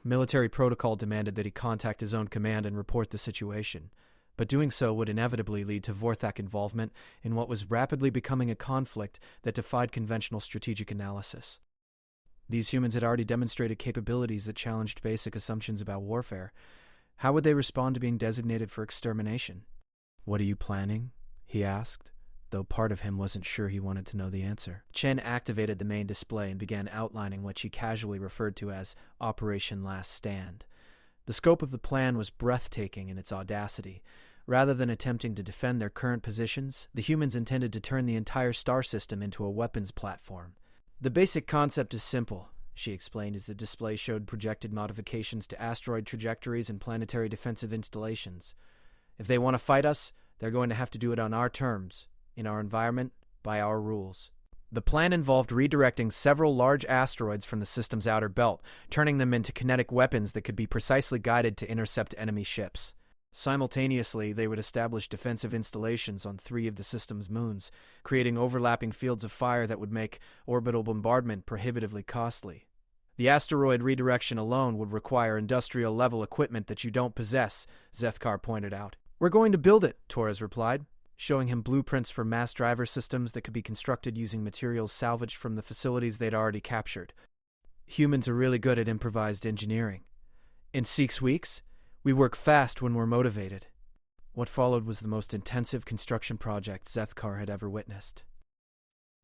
Military protocol demanded that he contact his own command and report the situation, but doing so would inevitably lead to Vorthak involvement in what was rapidly becoming a conflict that defied conventional strategic analysis. These humans had already demonstrated capabilities that challenged basic assumptions about warfare. How would they respond to being designated for extermination? What are you planning? He asked, though part of him wasn't sure he wanted to know the answer. Chen activated the main display and began outlining what she casually referred to as Operation Last Stand. The scope of the plan was breathtaking in its audacity. Rather than attempting to defend their current positions, the humans intended to turn the entire star system into a weapons platform. The basic concept is simple, she explained as the display showed projected modifications to asteroid trajectories and planetary defensive installations. If they want to fight us, they're going to have to do it on our terms, in our environment, by our rules. The plan involved redirecting several large asteroids from the system's outer belt, turning them into kinetic weapons that could be precisely guided to intercept enemy ships. Simultaneously, they would establish defensive installations on 3 of the system's moons, creating overlapping fields of fire that would make orbital bombardment prohibitively costly. The asteroid redirection alone would require industrial-level equipment that you don't possess, Zethkar pointed out. We're going to build it, Torres replied, showing him blueprints for mass driver systems that could be constructed using materials salvaged from the facilities they'd already captured. Humans are really good at improvised engineering. In 6 weeks, we work fast when we're motivated. What followed was the most intensive construction project Zethkar had ever witnessed.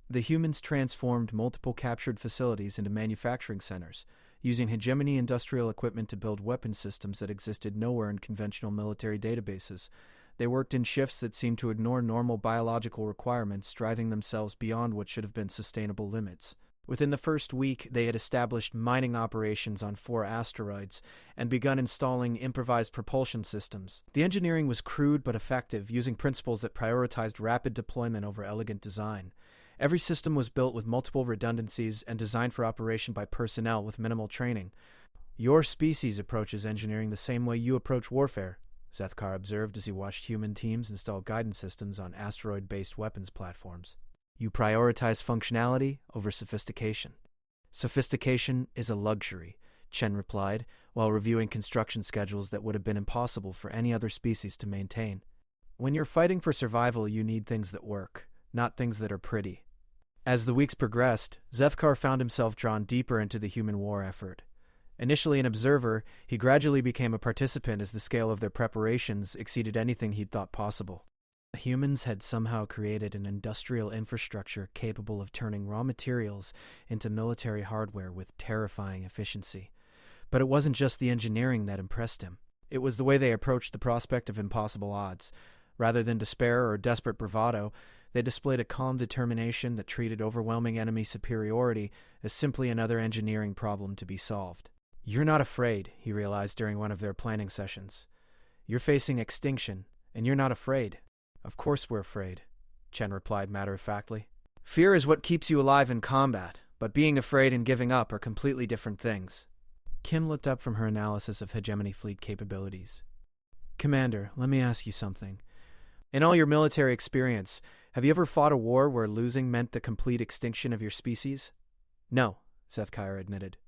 The humans transformed multiple captured facilities into manufacturing centers, using hegemony industrial equipment to build weapon systems that existed nowhere in conventional military databases. They worked in shifts that seemed to ignore normal biological requirements, driving themselves beyond what should have been sustainable limits. Within the first week, they had established mining operations on 4 asteroids and begun installing improvised propulsion systems. The engineering was crude but effective, using principles that prioritized rapid deployment over elegant design. Every system was built with multiple redundancies and designed for operation by personnel with minimal training. Your species approaches engineering the same way you approach warfare, Zethkar observed as he watched human teams install guidance systems on asteroid-based weapons platforms. You prioritize functionality over sophistication. Sophistication is a luxury, Chen replied, while reviewing construction schedules that would have been impossible for any other species to maintain. When you're fighting for survival, you need things that work, not things that are pretty. As the weeks progressed, Zethkar found himself drawn deeper into the human war effort. Initially an observer, he gradually became a participant as the scale of their preparations exceeded anything he'd thought possible. Humans had somehow created an industrial infrastructure capable of turning raw materials into military hardware with terrifying efficiency. But it wasn't just the engineering that impressed him. It was the way they approached the prospect of impossible odds. Rather than despair or desperate bravado, They displayed a calm determination that treated overwhelming enemy superiority as simply another engineering problem to be solved. "You're not afraid," he realized during one of their planning sessions. "You're facing extinction, and you're not afraid." "Of course we're afraid," Chen replied matter-of-factly. "Fear is what keeps you alive in combat, but being afraid and giving up are completely different things." Kim looked up from her analysis of hegemony fleet capabilities. "Commander, let me ask you something. In all your military experience, have you ever fought a war where losing meant the complete extinction of your species?" "No," Zethkar admitted.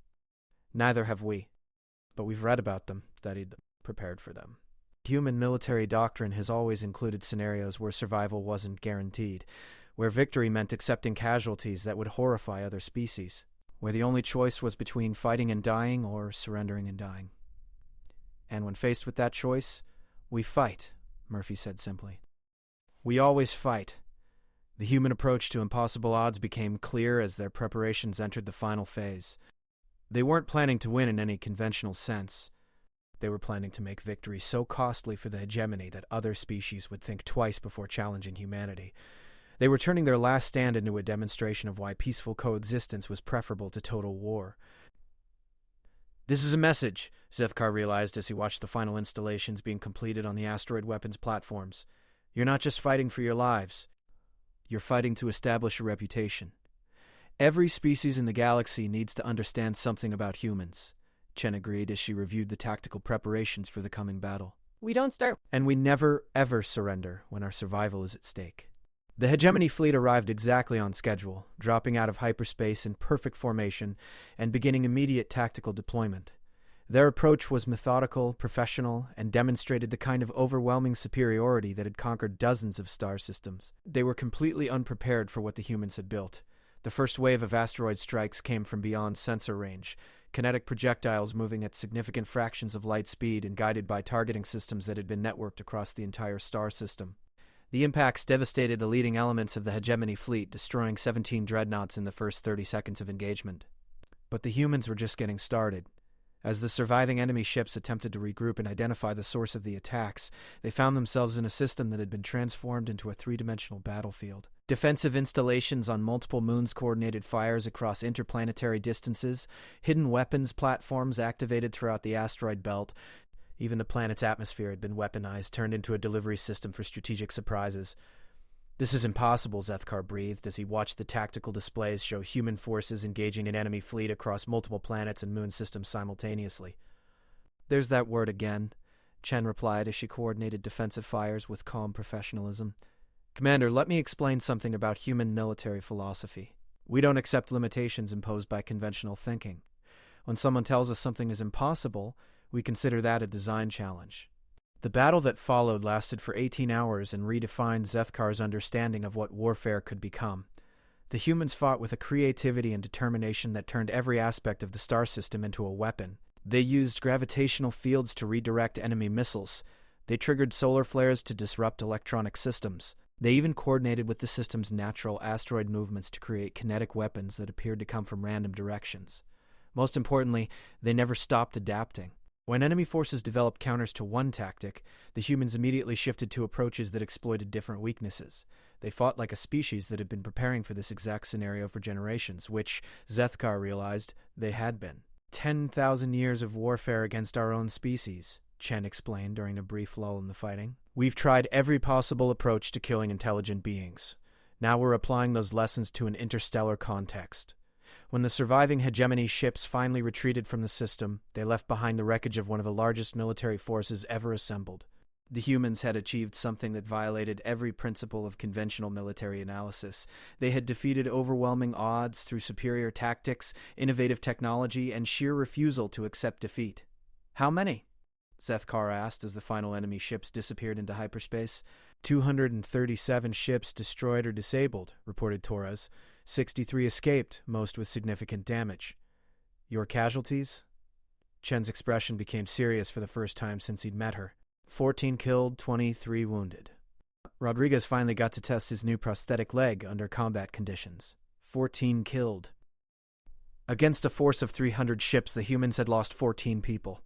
"Neither have we. But we've read about them, studied them, prepared for them. Human military doctrine has always included scenarios where survival wasn't guaranteed, where victory meant accepting casualties that would horrify other species, where the only choice was between fighting and dying or surrendering and dying. And when faced with that choice, we fight," Murphy said simply. "We always fight." The human approach to impossible odds became clear as their preparations entered the final phase. They weren't planning to win in any conventional sense. They were planning to make victory so costly for the hegemony that other species would think twice before challenging humanity. They were turning their last stand into a demonstration of why peaceful coexistence was preferable to total war. "This is a message," Zethkar realized as he watched the final installations being completed on the asteroid weapons platforms. "You're not just fighting for your lives. You're fighting to establish a reputation. Every species in the galaxy needs to understand something about humans," Chen agreed as she reviewed the tactical preparations for the coming battle. "We don't start." "And we never, ever surrender when our survival is at stake." The hegemony fleet arrived exactly on schedule, dropping out of hyperspace in perfect formation and beginning immediate tactical deployment. Their approach was methodical, professional, and demonstrated the kind of overwhelming superiority that had conquered dozens of star systems. They were completely unprepared for what the humans had built. The first wave of asteroid strikes came from beyond sensor range, kinetic projectiles moving at significant fractions of light speed and guided by targeting systems that had been networked across the entire star system. The impacts devastated the leading elements of the hegemony fleet, destroying 17 dreadnoughts in the first 30 seconds of engagement. But the humans were just getting started. As the surviving enemy ships attempted to regroup and identify the source of the attacks, they found themselves in a system that had been transformed into a three-dimensional battlefield. Defensive installations on multiple moons coordinated fires across interplanetary distances, hidden weapons platforms activated throughout the asteroid belt. Even the planet's atmosphere had been weaponized, turned into a delivery system for strategic surprises. "This is impossible," Zethkar breathed as he watched the tactical displays show human forces engaging an enemy fleet across multiple planets and moon systems simultaneously. "There's that word again," Chen replied as she coordinated defensive fires with calm professionalism. "Commander, let me explain something about human military philosophy. We don't accept limitations imposed by conventional thinking. When someone tells us something is impossible, we consider that a design challenge." The battle that followed lasted for 18 hours and redefined Zethkar's understanding of what warfare could become. The humans fought with a creativity and determination that turned every aspect of the star system into a weapon. They used gravitational fields to redirect enemy missiles. They triggered solar flares to disrupt electronic systems. They even coordinated with the system's natural asteroid movements to create kinetic weapons that appeared to come from random directions. Most importantly, they never stopped adapting. When enemy forces developed counters to one tactic, the humans immediately shifted to approaches that exploited different weaknesses. They fought like a species that had been preparing for this exact scenario for generations, which, Zethkar realized, they had been. 10,000 years of warfare against our own species, Chen explained during a brief lull in the fighting. "We've tried every possible approach to killing intelligent beings. Now we're applying those lessons to an interstellar context." When the surviving hegemony ships finally retreated from the system, they left behind the wreckage of one of the largest military forces ever assembled. The humans had achieved something that violated every principle of conventional military analysis. They had defeated overwhelming odds through superior tactics, innovative technology, and sheer refusal to accept defeat. "How many?" Zethkar asked as the final enemy ships disappeared into hyperspace. 237 ships destroyed or disabled, reported Torres. 63 escaped, most with significant damage. "Your casualties?" Chen's expression became serious for the first time since he'd met her. 14 killed, 23 wounded. Rodriguez finally got to test his new prosthetic leg under combat conditions. 14 killed. Against a force of 300 ships, the humans had lost 14 people.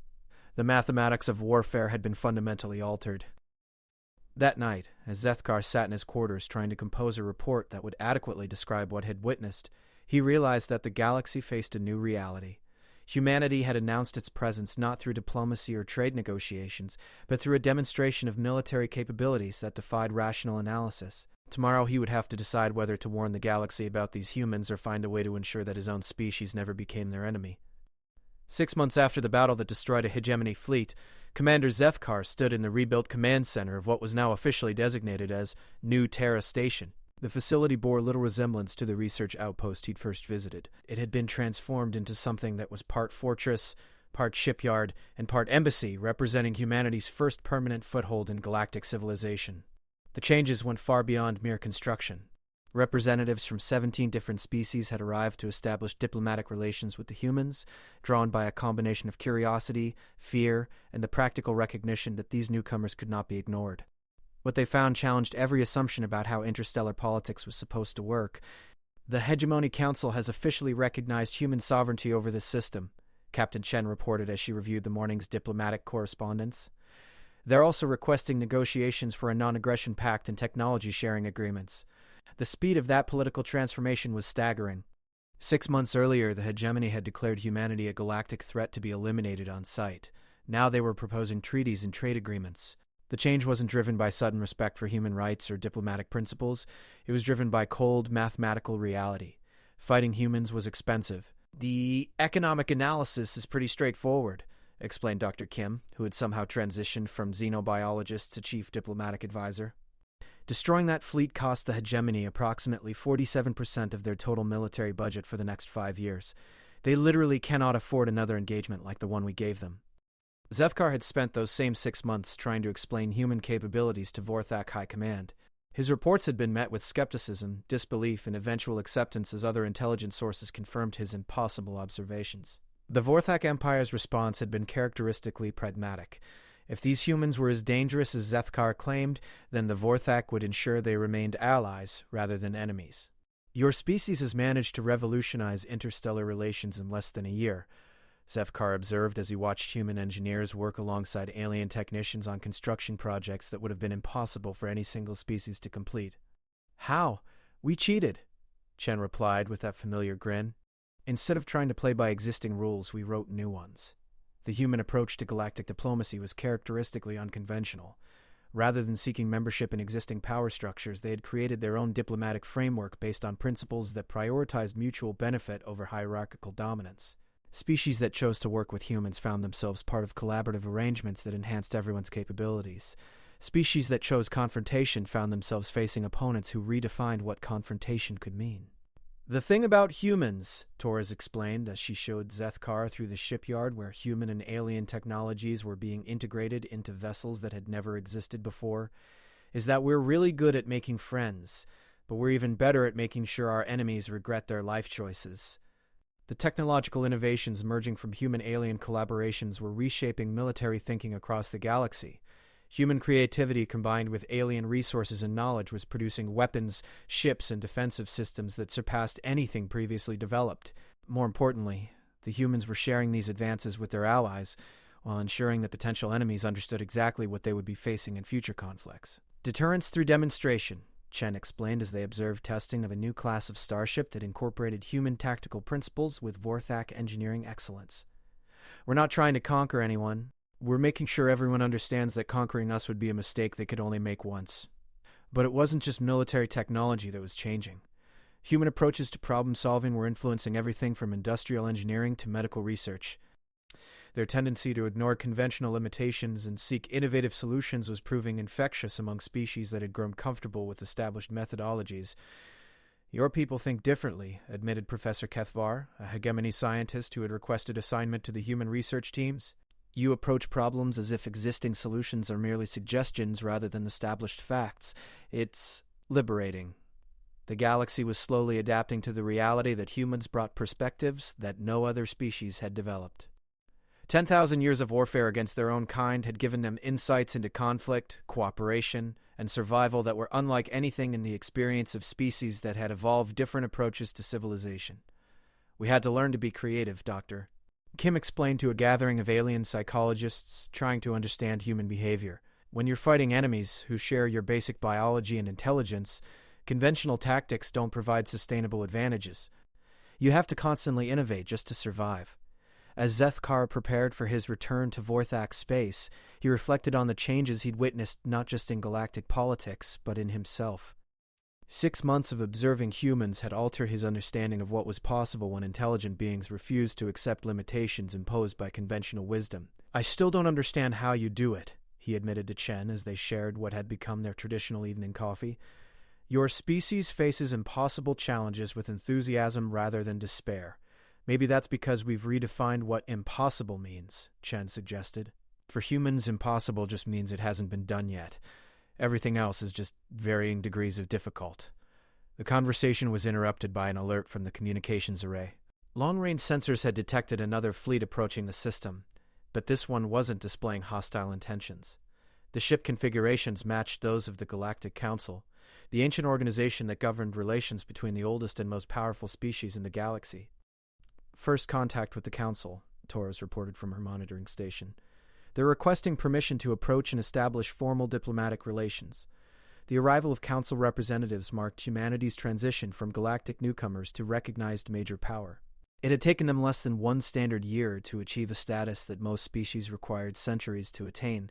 The mathematics of warfare had been fundamentally altered. That night, as Zethkar sat in his quarters trying to compose a report that would adequately describe what he'd witnessed, he realized that the galaxy faced a new reality. Humanity had announced its presence not through diplomacy or trade negotiations, but through a demonstration of military capabilities that defied rational analysis. Tomorrow he would have to decide whether to warn the galaxy about these humans or find a way to ensure that his own species never became their enemy. 6 months after the battle that destroyed a hegemony fleet, Commander Zethkar stood in the rebuilt command center of what was now officially designated as New Terra Station. The facility bore little resemblance to the research outpost he'd first visited. It had been transformed into something that was part fortress, part shipyard, and part embassy, representing humanity's first permanent foothold in galactic civilization. The changes went far beyond mere construction. Representatives from 17 different species had arrived to establish diplomatic relations with the humans, drawn by a combination of curiosity, fear, and the practical recognition that these newcomers could not be ignored. What they found challenged every assumption about how interstellar politics was supposed to work. The Hegemony Council has officially recognized human sovereignty over this system, Captain Chen reported as she reviewed the morning's diplomatic correspondence. They're also requesting negotiations for a non-aggression pact and technology sharing agreements. The speed of that political transformation was staggering. 6 months earlier, the hegemony had declared humanity a galactic threat to be eliminated on sight. Now they were proposing treaties and trade agreements. The change wasn't driven by sudden respect for human rights or diplomatic principles. It was driven by cold, mathematical reality. Fighting humans was expensive. The economic analysis is pretty straightforward, explained Dr. Kim, who had somehow transitioned from xenobiologist to chief diplomatic advisor. Destroying that fleet cost the hegemony approximately 47% of their total military budget for the next 5 years. They literally cannot afford another engagement like the one we gave them. Zethkar had spent those same 6 months trying to explain human capabilities to Vorthak High Command. His reports had been met with skepticism, disbelief, and eventual acceptance as other intelligence sources confirmed his impossible observations. The Vorthak Empire's response had been characteristically pragmatic. If these humans were as dangerous as Zethkar claimed, then the Vorthak would ensure they remained allies rather than enemies. Your species has managed to revolutionize interstellar relations in less than a year, Zethkar observed as he watched human engineers work alongside alien technicians on construction projects that would have been impossible for any single species to complete. How? We cheated, Chen replied with that familiar grin. Instead of trying to play by existing rules, we wrote new ones. The human approach to galactic diplomacy was characteristically unconventional. Rather than seeking membership in existing power structures, they had created their own diplomatic framework based on principles that prioritized mutual benefit over hierarchical dominance. Species that chose to work with humans found themselves part of collaborative arrangements that enhanced everyone's capabilities. Species that chose confrontation found themselves facing opponents who redefined what confrontation could mean. The thing about humans, Torres explained as she showed Zethkar through the shipyard where human and alien technologies were being integrated into vessels that had never existed before, is that we're really good at making friends, but we're even better at making sure our enemies regret their life choices. The technological innovations merging from human-alien collaborations were reshaping military thinking across the galaxy. Human creativity combined with alien resources and knowledge was producing weapons, ships, and defensive systems that surpassed anything previously developed. More importantly, the humans were sharing these advances with their allies, while ensuring that potential enemies understood exactly what they would be facing in future conflicts. Deterrence through demonstration, Chen explained as they observed testing of a new class of starship that incorporated human tactical principles with Vorthak engineering excellence. We're not trying to conquer anyone. We're making sure everyone understands that conquering us would be a mistake they could only make once. But it wasn't just military technology that was changing. Human approaches to problem-solving were influencing everything from industrial engineering to medical research. Their tendency to ignore conventional limitations and seek innovative solutions was proving infectious among species that had grown comfortable with established methodologies. Your people think differently, admitted Professor Kethvar, a hegemony scientist who had requested assignment to the human research teams. You approach problems as if existing solutions are merely suggestions rather than established facts. It's liberating. The galaxy was slowly adapting to the reality that humans brought perspectives that no other species had developed. 10,000 years of warfare against their own kind had given them insights into conflict, cooperation, and survival that were unlike anything in the experience of species that had evolved different approaches to civilization. We had to learn to be creative, Doctor. Kim explained to a gathering of alien psychologists trying to understand human behavior. When you're fighting enemies who share your basic biology and intelligence, conventional tactics don't provide sustainable advantages. You have to constantly innovate just to survive. As Zethkar prepared for his return to Vorthak space, he reflected on the changes he'd witnessed not just in galactic politics, but in himself. 6 months of observing humans had altered his understanding of what was possible when intelligent beings refused to accept limitations imposed by conventional wisdom. "I still don't understand how you do it," he admitted to Chen as they shared what had become their traditional evening coffee. "Your species faces impossible challenges with enthusiasm rather than despair. Maybe that's because we've redefined what impossible means," Chen suggested. "For humans, impossible just means it hasn't been done yet. Everything else is just varying degrees of difficult." The conversation was interrupted by an alert from the communications array. Long-range sensors had detected another fleet approaching the system, but this one wasn't displaying hostile intentions. The ship configurations matched those of the Galactic Council, the ancient organization that governed relations between the oldest and most powerful species in the galaxy. "First contact with the Council," Torres reported from her monitoring station. "They're requesting permission to approach and establish formal diplomatic relations. The arrival of Council representatives marked humanity's transition from galactic newcomers to recognized major power. It had taken them less than 1 standard year to achieve a status that most species required centuries to attain.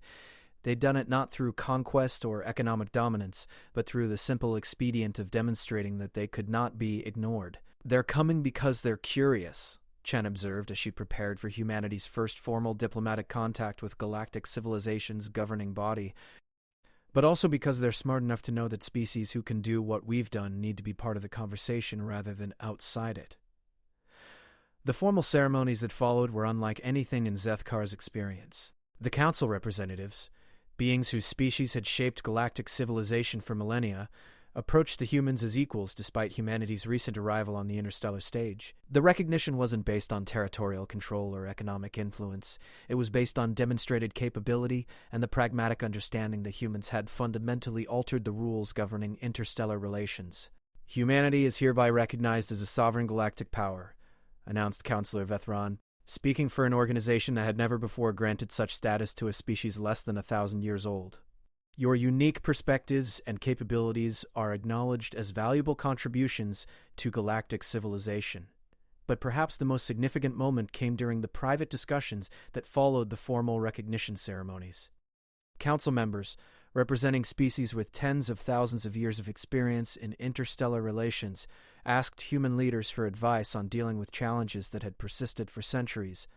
They'd done it not through conquest or economic dominance, but through the simple expedient of demonstrating that they could not be ignored. "They're coming because they're curious," Chen observed as she prepared for humanity's first formal diplomatic contact with galactic civilization's governing body, "but also because they're smart enough to know that species who can do what we've done need to be part of the conversation rather than outside it." The formal ceremonies that followed were unlike anything in Zethkar's experience. The Council representatives, beings whose species had shaped galactic civilization for millennia, approached the humans as equals despite humanity's recent arrival on the interstellar stage. The recognition wasn't based on territorial control or economic influence. It was based on demonstrated capability and the pragmatic understanding that humans had fundamentally altered the rules governing interstellar relations. "Humanity is hereby recognized as a sovereign galactic power," announced Councillor Vethran, speaking for an organization that had never before granted such status to a species less than 1,000 years old. "Your unique perspectives and capabilities are acknowledged as valuable contributions to galactic civilization. But perhaps the most significant moment came during the private discussions that followed the formal recognition ceremonies. Council members, representing species with tens of thousands of years of experience in interstellar relations, asked human leaders for advice on dealing with challenges that had persisted for centuries.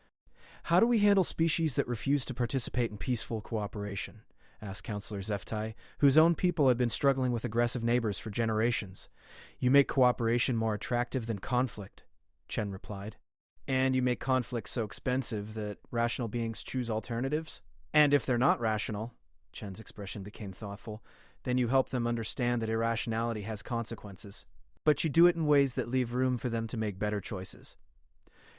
"How do we handle species that refuse to participate in peaceful cooperation?" asked Councillor Zeftai, whose own people had been struggling with aggressive neighbors for generations. "You make cooperation more attractive than conflict," Chen replied. "And you make conflict so expensive that rational beings choose alternatives? And if they're not rational," Chen's expression became thoughtful, "then you help them understand that irrationality has consequences. But you do it in ways that leave room for them to make better choices."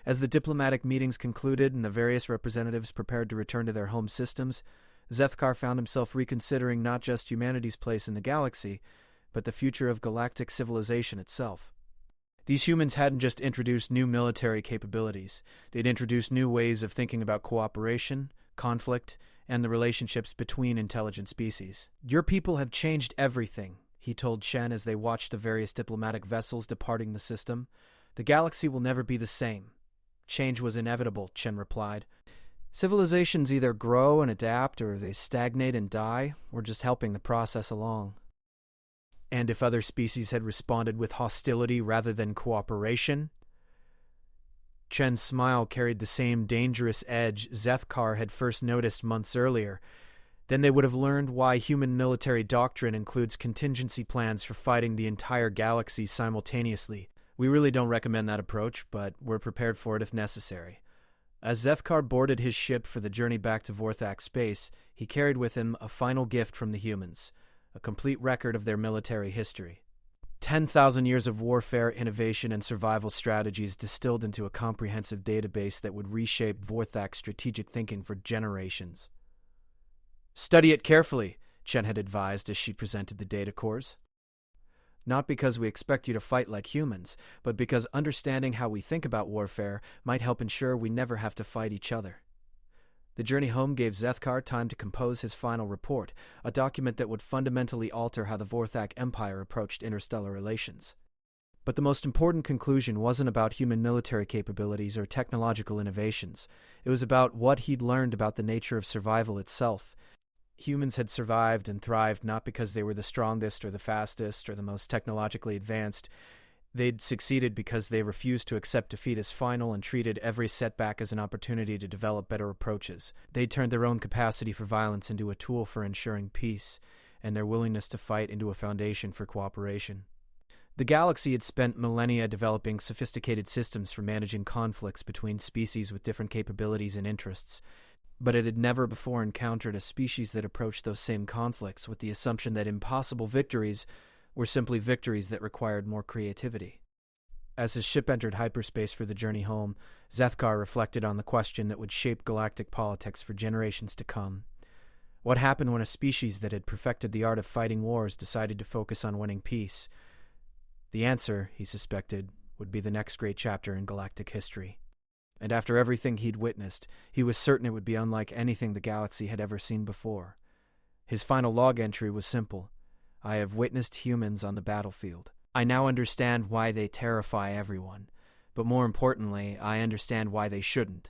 As the diplomatic meetings concluded and the various representatives prepared to return to their home systems, Zethkar found himself reconsidering not just humanity's place in the galaxy, but the future of galactic civilization itself. These humans hadn't just introduced new military capabilities. They'd introduced new ways of thinking about cooperation, conflict, and the relationships between intelligent species. "Your people have changed everything," he told Chen as they watched the various diplomatic vessels departing the system. "The galaxy will never be the same." "Change was inevitable," Chen replied. "Civilizations either grow and adapt, or they stagnate and die. We're just helping the process along." "And if other species had responded with hostility rather than cooperation?" Chen's smile carried the same dangerous edge Zethkar had first noticed months earlier. "Then they would have learned why human military doctrine includes contingency plans for fighting the entire galaxy simultaneously. We really don't recommend that approach, but we're prepared for it if necessary." As Zethkar boarded his ship for the journey back to Vorthak space, he carried with him a final gift from the humans, a complete record of their military history. 10,000 years of warfare, innovation, and survival strategies distilled into a comprehensive database that would reshape Vorthak's strategic thinking for generations. "Study it carefully," Chen had advised as she presented the data cores. "Not because we expect you to fight like humans, but because understanding how we think about warfare might help ensure we never have to fight each other." The journey home gave Zethkar time to compose his final report, a document that would fundamentally alter how the Vorthak Empire approached interstellar relations. But the most important conclusion wasn't about human military capabilities or technological innovations. It was about what he'd learned about the nature of survival itself. Humans had survived and thrived not because they were the strongest or the fastest or the most technologically advanced. They'd succeeded because they refused to accept defeat as final and treated every setback as an opportunity to develop better approaches. They'd turned their own capacity for violence into a tool for ensuring peace, and their willingness to fight into a foundation for cooperation. The galaxy had spent millennia developing sophisticated systems for managing conflicts between species with different capabilities and interests, but it had never before encountered a species that approached those same conflicts with the assumption that impossible victories were simply victories that required more creativity. As his ship entered hyperspace for the journey home, Zethkar reflected on the question that would shape galactic politics for generations to come. What happened when a species that had perfected the art of fighting wars decided to focus on winning peace? The answer, he suspected, would be the next great chapter in galactic history. And after everything he'd witnessed, he was certain it would be unlike anything the galaxy had ever seen before. His final log entry was simple. I have witnessed humans on the battlefield. I now understand why they terrify everyone. But more importantly, I understand why they shouldn't.